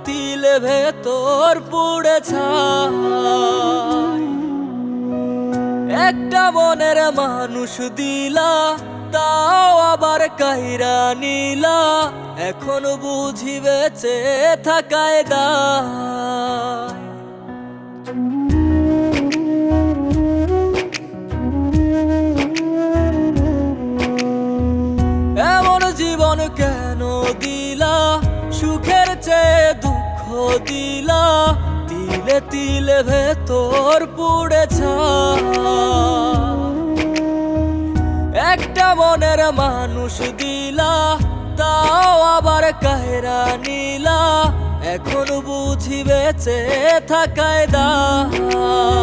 তিলে ভেতর পুড়ে ছাই। একটা মনের মানুষ দিলা, তাও আবার কাইরা নিলা, এখন বুঝি বেঁচে থাকায় দায়। এমন জীবন কেন দিলা, সুখের চেয়ে দুঃখ দিলা, তিলে তিলে ভেতর পুড়ে ছাই। একটা মনের মানুষ দিলা, তাও আবার কাহেরা নিলা, এখন বুঝি বেঁচে থাকায় দায়।